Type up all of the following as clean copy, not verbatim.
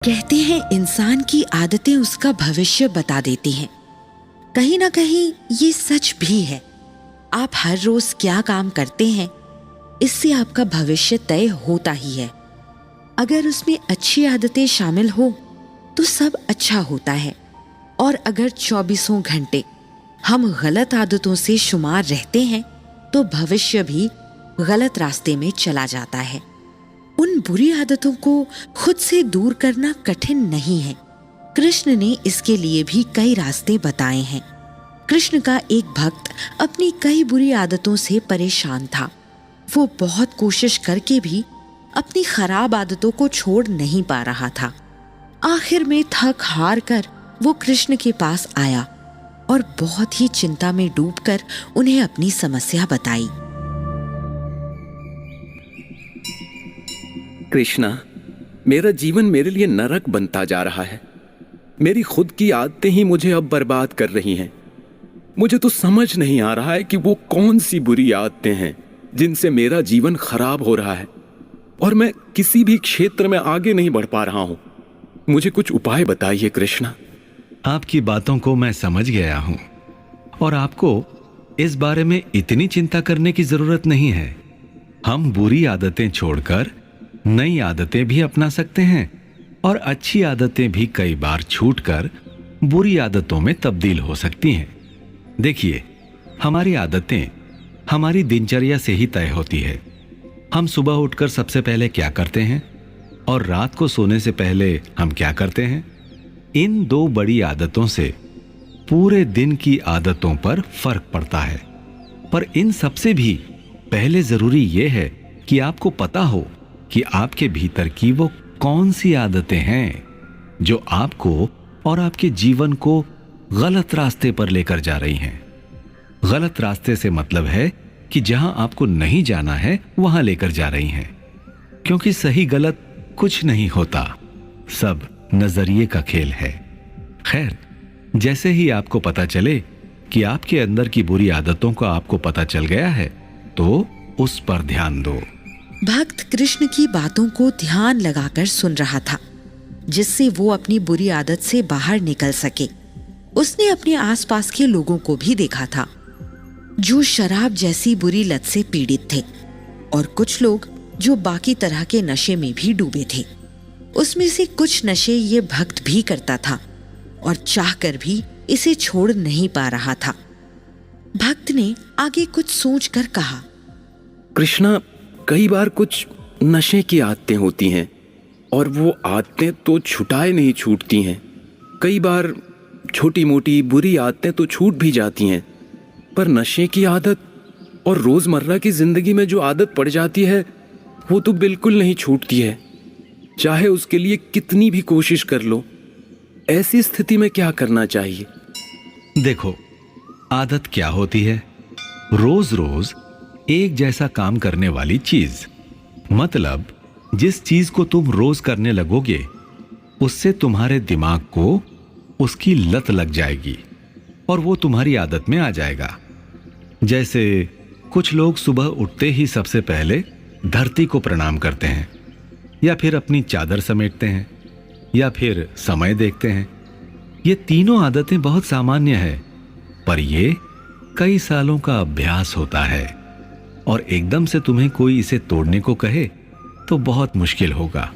कहते हैं इंसान की आदतें उसका भविष्य बता देती हैं। कहीं ना कहीं ये सच भी है। आप हर रोज क्या काम करते हैं, इससे आपका भविष्य तय होता ही है। अगर उसमें अच्छी आदतें शामिल हो तो सब अच्छा होता है, और अगर 24 घंटे हम गलत आदतों से शुमार रहते हैं तो भविष्य भी गलत रास्ते में चला जाता है। उन बुरी आदतों को खुद से दूर करना कठिन नहीं है। कृष्ण ने इसके लिए भी कई रास्ते बताए हैं। कृष्ण का एक भक्त अपनी कई बुरी आदतों से परेशान था। वो बहुत कोशिश करके भी अपनी खराब आदतों को छोड़ नहीं पा रहा था। आखिर में थक हार कर वो कृष्ण के पास आया और बहुत ही चिंता में डूबकर उन्हें अपनी समस्या बताई। कृष्णा, मेरा जीवन मेरे लिए नरक बनता जा रहा है। मेरी खुद की आदतें ही मुझे अब बर्बाद कर रही हैं। मुझे तो समझ नहीं आ रहा है कि वो कौन सी बुरी आदतें हैं जिनसे मेरा जीवन खराब हो रहा है और मैं किसी भी क्षेत्र में आगे नहीं बढ़ पा रहा हूं। मुझे कुछ उपाय बताइए कृष्णा। आपकी बातों को मैं समझ गया हूं और आपको इस बारे में इतनी चिंता करने की जरूरत नहीं है। हम बुरी आदतें छोड़कर नई आदतें भी अपना सकते हैं और अच्छी आदतें भी कई बार छूटकर बुरी आदतों में तब्दील हो सकती हैं। देखिए, हमारी आदतें हमारी दिनचर्या से ही तय होती है। हम सुबह उठकर सबसे पहले क्या करते हैं और रात को सोने से पहले हम क्या करते हैं। इन दो बड़ी आदतों से पूरे दिन की आदतों पर फर्क पड़ता है। पर इन सबसे भी पहले जरूरी यह है कि आपको पता हो कि आपके भीतर की वो कौन सी आदतें हैं जो आपको और आपके जीवन को गलत रास्ते पर लेकर जा रही हैं। गलत रास्ते से मतलब है कि जहां आपको नहीं जाना है वहां लेकर जा रही हैं। क्योंकि सही गलत कुछ नहीं होता, सब नजरिए का खेल है। खैर, जैसे ही आपको पता चले कि आपके अंदर की बुरी आदतों का आपको पता चल गया है तो उस पर ध्यान दो। भक्त कृष्ण की बातों को ध्यान लगाकर सुन रहा था, जिससे वो अपनी बुरी आदत से बाहर निकल सके। उसने अपने आसपास के लोगों को भी देखा था जो शराब जैसी बुरी लत से पीड़ित थे, और कुछ लोग जो बाकी तरह के नशे में भी डूबे थे। उसमें से कुछ नशे ये भक्त भी करता था और चाहकर भी इसे छोड़ नहीं पा रहा था। भक्त ने आगे कुछ सोचकर कहा, कृष्णा, कई बार कुछ नशे की आदतें होती हैं और वो आदतें तो छुटाए नहीं छूटती हैं। कई बार छोटी मोटी बुरी आदतें तो छूट भी जाती हैं, पर नशे की आदत और रोजमर्रा की जिंदगी में जो आदत पड़ जाती है वो तो बिल्कुल नहीं छूटती है, चाहे उसके लिए कितनी भी कोशिश कर लो। ऐसी स्थिति में क्या करना चाहिए? देखो, आदत क्या होती है? रोज रोज एक जैसा काम करने वाली चीज। मतलब जिस चीज को तुम रोज करने लगोगे उससे तुम्हारे दिमाग को उसकी लत लग जाएगी और वो तुम्हारी आदत में आ जाएगा। जैसे कुछ लोग सुबह उठते ही सबसे पहले धरती को प्रणाम करते हैं, या फिर अपनी चादर समेटते हैं, या फिर समय देखते हैं। ये तीनों आदतें बहुत सामान्य है, पर ये कई सालों का अभ्यास होता है और एकदम से तुम्हें कोई इसे तोड़ने को कहे तो बहुत मुश्किल होगा।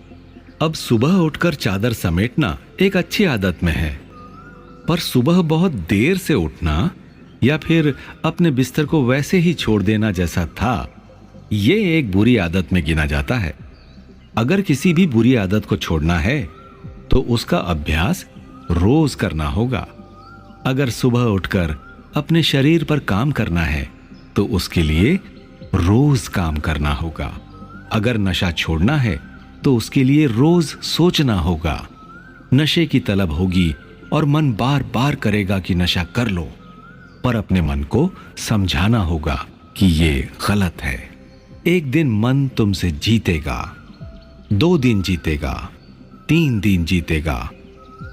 अब सुबह उठकर चादर समेटना एक अच्छी आदत में है, पर सुबह बहुत देर से उठना या फिर अपने बिस्तर को वैसे ही छोड़ देना जैसा था, ये एक बुरी आदत में गिना जाता है। अगर किसी भी बुरी आदत को छोड़ना है तो उसका अभ्यास रोज करना होगा। अगर सुबह उठकर अपने शरीर पर काम करना है तो उसके लिए रोज काम करना होगा। अगर नशा छोड़ना है तो उसके लिए रोज सोचना होगा। नशे की तलब होगी और मन बार बार करेगा कि नशा कर लो, पर अपने मन को समझाना होगा कि ये गलत है। एक दिन मन तुमसे जीतेगा, 2 दिन जीतेगा, 3 दिन जीतेगा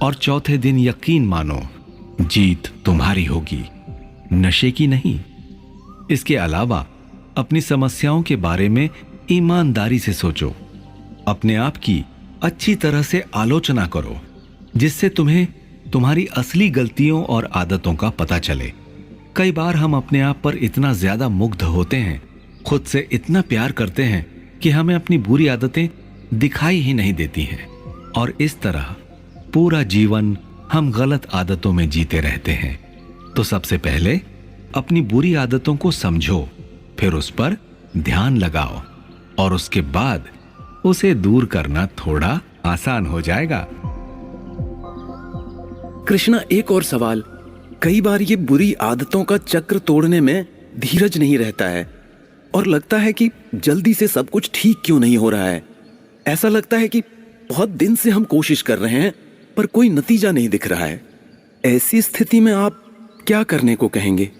और चौथे दिन यकीन मानो जीत तुम्हारी होगी, नशे की नहीं। इसके अलावा अपनी समस्याओं के बारे में ईमानदारी से सोचो। अपने आप की अच्छी तरह से आलोचना करो, जिससे तुम्हें तुम्हारी असली गलतियों और आदतों का पता चले। कई बार हम अपने आप पर इतना ज्यादा मुग्ध होते हैं, खुद से इतना प्यार करते हैं कि हमें अपनी बुरी आदतें दिखाई ही नहीं देती हैं, और इस तरह पूरा जीवन हम गलत आदतों में जीते रहते हैं। तो सबसे पहले अपनी बुरी आदतों को समझो, फिर उस पर ध्यान लगाओ, और उसके बाद उसे दूर करना थोड़ा आसान हो जाएगा। कृष्णा, एक और सवाल। कई बार ये बुरी आदतों का चक्र तोड़ने में धीरज नहीं रहता है और लगता है कि जल्दी से सब कुछ ठीक क्यों नहीं हो रहा है। ऐसा लगता है कि बहुत दिन से हम कोशिश कर रहे हैं पर कोई नतीजा नहीं दिख रहा है। ऐसी स्थिति में आप क्या करने को कहेंगे?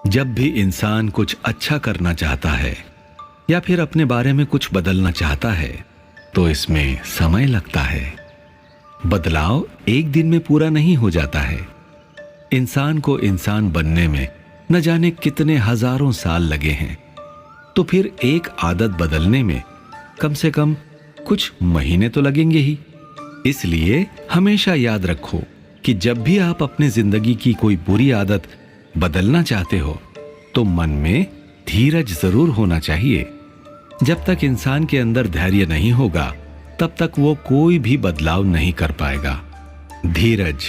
जब भी इंसान कुछ अच्छा करना चाहता है या फिर अपने बारे में कुछ बदलना चाहता है तो इसमें समय लगता है। बदलाव एक दिन में पूरा नहीं हो जाता है। इंसान को इंसान बनने में न जाने कितने हजारों साल लगे हैं, तो फिर एक आदत बदलने में कम से कम कुछ महीने तो लगेंगे ही। इसलिए हमेशा याद रखो कि जब भी आप अपने जिंदगी की कोई बुरी आदत बदलना चाहते हो तो मन में धीरज जरूर होना चाहिए। जब तक इंसान के अंदर धैर्य नहीं होगा तब तक वो कोई भी बदलाव नहीं कर पाएगा। धीरज,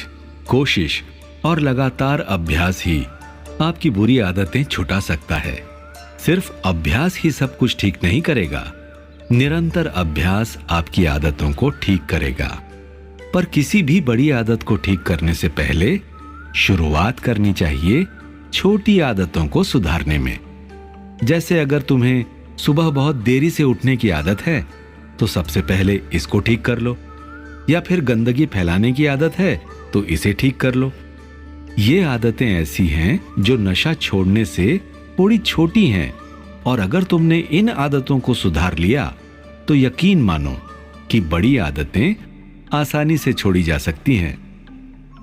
कोशिश और लगातार अभ्यास ही आपकी बुरी आदतें छुटा सकता है। सिर्फ अभ्यास ही सब कुछ ठीक नहीं करेगा, निरंतर अभ्यास आपकी आदतों को ठीक करेगा। पर किसी भी बड़ी आदत को ठीक करने से पहले शुरुआत करनी चाहिए छोटी आदतों को सुधारने में। जैसे अगर तुम्हें सुबह बहुत देरी से उठने की आदत है तो सबसे पहले इसको ठीक कर लो, या फिर गंदगी फैलाने की आदत है तो इसे ठीक कर लो। ये आदतें ऐसी हैं जो नशा छोड़ने से थोड़ी छोटी हैं, और अगर तुमने इन आदतों को सुधार लिया तो यकीन मानो कि बड़ी आदतें आसानी से छोड़ी जा सकती हैं।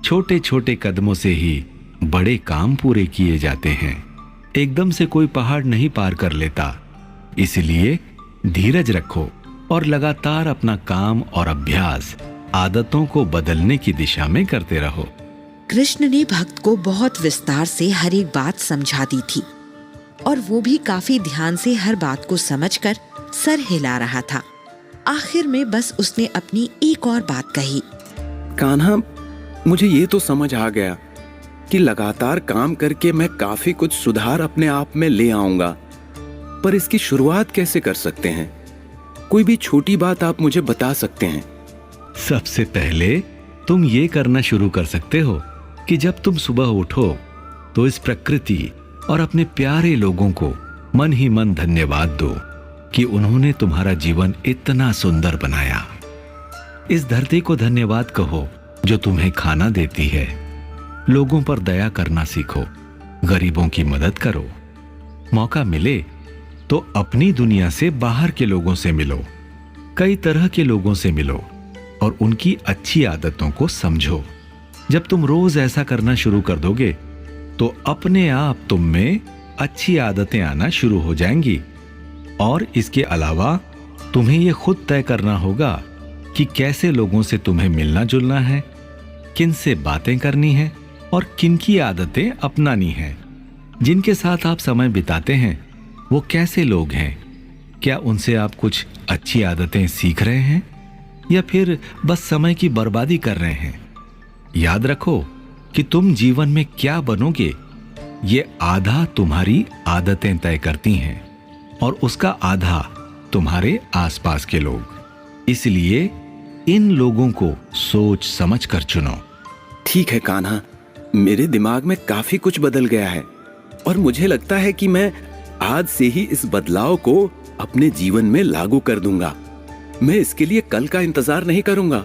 छोटे छोटे कदमों से ही बड़े काम पूरे किए जाते हैं। एकदम से कोई पहाड़ नहीं पार कर लेता, इसलिए धीरज रखो और लगातार अपना काम और अभ्यास आदतों को बदलने की दिशा में करते रहो। कृष्ण ने भक्त को बहुत विस्तार से हर एक बात समझा दी थी और वो भी काफी ध्यान से हर बात को समझकर सर हिला रहा था। आखिर में बस उसने अपनी एक और बात कही। कान्हा, मुझे ये तो समझ आ गया कि लगातार काम करके मैं काफी कुछ सुधार अपने आप में ले आऊंगा, पर इसकी शुरुआत कैसे कर सकते हैं? कोई भी छोटी बात आप मुझे बता सकते हैं? सबसे पहले तुम ये करना शुरू कर सकते हो कि जब तुम सुबह उठो तो इस प्रकृति और अपने प्यारे लोगों को मन ही मन धन्यवाद दो कि उन्होंने तुम्हारा जीवन इतना सुंदर बनाया। इस धरती को धन्यवाद कहो जो तुम्हें खाना देती है। लोगों पर दया करना सीखो, गरीबों की मदद करो। मौका मिले तो अपनी दुनिया से बाहर के लोगों से मिलो, कई तरह के लोगों से मिलो और उनकी अच्छी आदतों को समझो। जब तुम रोज ऐसा करना शुरू कर दोगे तो अपने आप तुम में अच्छी आदतें आना शुरू हो जाएंगी। और इसके अलावा तुम्हें यह खुद तय करना होगा कि कैसे लोगों से तुम्हें मिलना जुलना है, किन से बातें करनी है और किन की आदतें अपनानी है। जिनके साथ आप समय बिताते हैं वो कैसे लोग हैं? क्या उनसे आप कुछ अच्छी आदतें सीख रहे हैं या फिर बस समय की बर्बादी कर रहे हैं? याद रखो कि तुम जीवन में क्या बनोगे ये आधा तुम्हारी आदतें तय करती हैं और उसका आधा तुम्हारे आसपास के लोग। इसलिए इन लोगों को सोच समझ कर चुनो। ठीक है कान्हा, मेरे दिमाग में काफी कुछ बदल गया है और मुझे लगता है कि मैं आज से ही इस बदलाव को अपने जीवन में लागू कर दूंगा। मैं इसके लिए कल का इंतजार नहीं करूंगा।